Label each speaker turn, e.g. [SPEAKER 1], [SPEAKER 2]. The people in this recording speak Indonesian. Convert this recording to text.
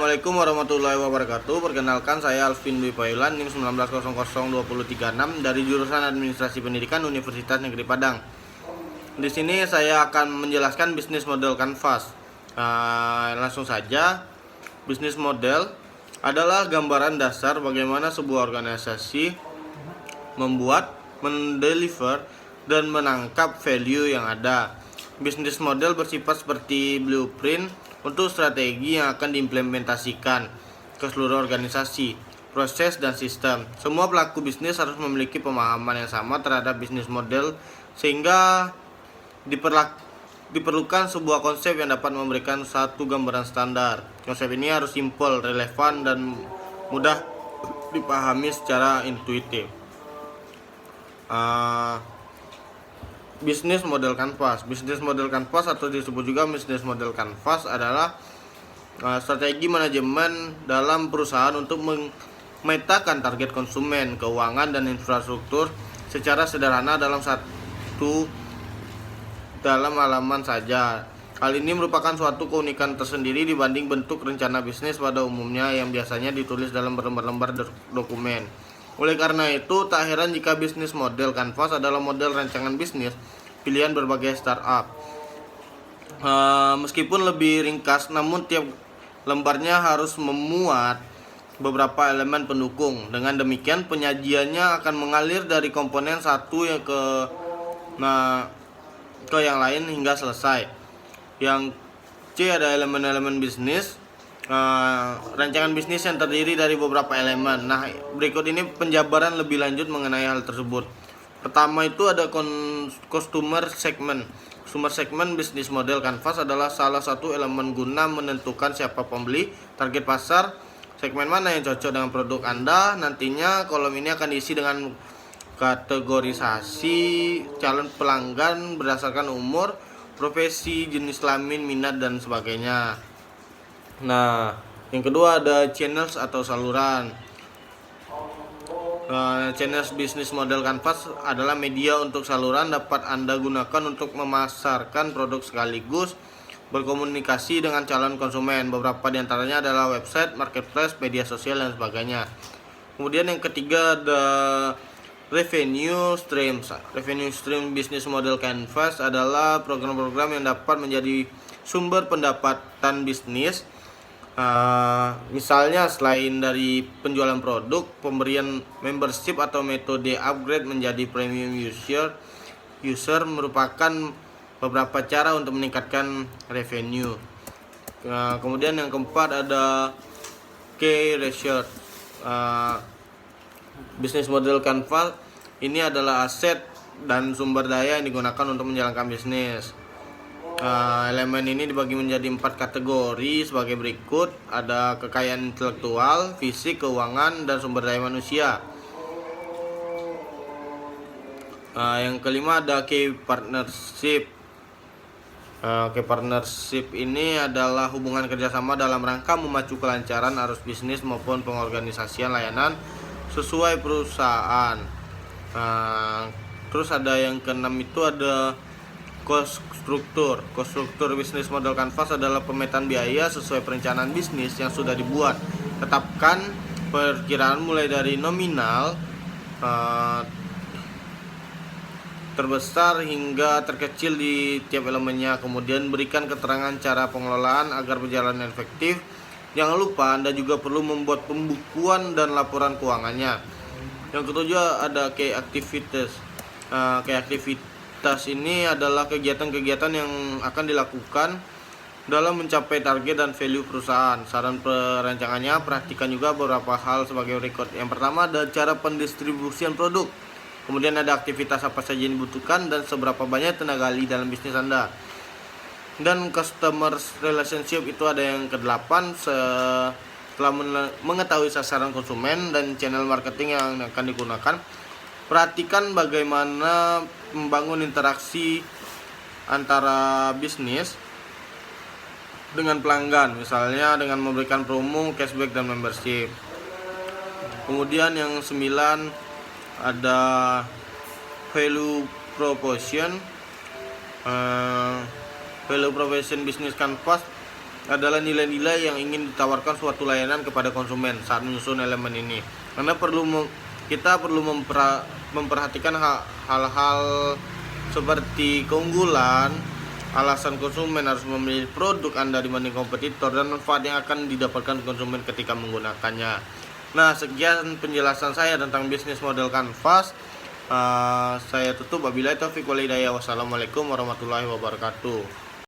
[SPEAKER 1] Assalamualaikum warahmatullahi wabarakatuh. Perkenalkan, saya Alvin Dwi Payulan, NIM 19002036 dari jurusan Administrasi Pendidikan Universitas Negeri Padang. Di sini saya akan menjelaskan bisnis model Canvas. Langsung saja, bisnis model adalah gambaran dasar bagaimana sebuah organisasi membuat, mendeliver, dan menangkap value yang ada. Bisnis model bersifat seperti blueprint untuk strategi yang akan diimplementasikan ke seluruh organisasi, proses, dan sistem. Semua pelaku bisnis harus memiliki pemahaman yang sama terhadap bisnis model sehingga diperlukan sebuah konsep yang dapat memberikan satu gambaran standar. Konsep ini harus simpel, relevan, dan mudah dipahami secara intuitif. Bisnis model Canvas. Bisnis model Canvas atau disebut juga bisnis model Canvas adalah strategi manajemen dalam perusahaan untuk memetakan target konsumen, keuangan, dan infrastruktur secara sederhana dalam halaman saja. Hal ini merupakan suatu keunikan tersendiri dibanding bentuk rencana bisnis pada umumnya yang biasanya ditulis dalam berlembar-lembar dokumen. Oleh karena itu, tak heran jika bisnis model Canvas adalah model rancangan bisnis pilihan berbagai startup. Meskipun lebih ringkas, namun tiap lembarnya harus memuat beberapa elemen pendukung. Dengan demikian, penyajiannya akan mengalir dari komponen satu ke yang lain hingga selesai. Yang C ada elemen-elemen bisnis. Rancangan bisnis yang terdiri dari beberapa elemen. Nah, berikut ini penjabaran lebih lanjut mengenai hal tersebut. Pertama itu ada customer segment. Customer segment bisnis model Canvas adalah salah satu elemen guna menentukan siapa pembeli, target pasar, segmen mana yang cocok dengan produk Anda. Nantinya kolom ini akan diisi dengan kategorisasi calon pelanggan berdasarkan umur, profesi, jenis kelamin, minat, dan sebagainya. Nah, yang kedua ada channels atau saluran. Channels bisnis model Canvas adalah media untuk saluran dapat Anda gunakan untuk memasarkan produk sekaligus berkomunikasi dengan calon konsumen. Beberapa di antaranya adalah website, marketplace, media sosial, dan sebagainya. Kemudian yang ketiga ada revenue streams. Revenue stream bisnis model Canvas adalah program-program yang dapat menjadi sumber pendapatan bisnis. Misalnya selain dari penjualan produk, pemberian membership atau metode upgrade menjadi premium user merupakan beberapa cara untuk meningkatkan revenue. Kemudian yang keempat ada key research. Bisnis model Canvas ini adalah aset dan sumber daya yang digunakan untuk menjalankan bisnis. Elemen ini dibagi menjadi 4 kategori sebagai berikut. Ada kekayaan intelektual, fisik, keuangan, dan sumber daya manusia. Yang kelima ada key partnership. Key partnership ini adalah hubungan kerjasama dalam rangka memacu kelancaran arus bisnis maupun pengorganisasian layanan sesuai perusahaan. Terus ada yang keenam itu ada cost struktur. Cost struktur bisnis model Canvas adalah pemetaan biaya sesuai perencanaan bisnis yang sudah dibuat. Tetapkan perkiraan mulai dari nominal terbesar hingga terkecil di tiap elemennya. Kemudian berikan keterangan cara pengelolaan agar berjalan efektif. Jangan lupa Anda juga perlu membuat pembukuan dan laporan keuangannya. Yang ketujuh ada key activities. Key activities ini adalah kegiatan-kegiatan yang akan dilakukan dalam mencapai target dan value perusahaan. Saran perancangannya, perhatikan juga beberapa hal sebagai berikut. Yang pertama ada cara pendistribusian produk. Kemudian ada aktivitas apa saja yang dibutuhkan dan seberapa banyak tenaga ahli dalam bisnis Anda. Dan customer relationship itu ada yang ke-8. Setelah mengetahui sasaran konsumen dan channel marketing yang akan digunakan, perhatikan bagaimana membangun interaksi antara bisnis dengan pelanggan, misalnya dengan memberikan promo, cashback, dan membership. Kemudian yang 9 ada value proposition. Value proposition bisnis Canvas adalah nilai-nilai yang ingin ditawarkan suatu layanan kepada konsumen saat menyusun elemen ini. Karena kita perlu memperhatikan hal-hal seperti keunggulan, alasan konsumen harus memilih produk Anda dibanding kompetitor, dan manfaat yang akan didapatkan konsumen ketika menggunakannya. Nah, sekian penjelasan saya tentang bisnis model kanvas. Saya tutup. Wabillahi taufiq wal hidayah. Wassalamualaikum warahmatullahi wabarakatuh.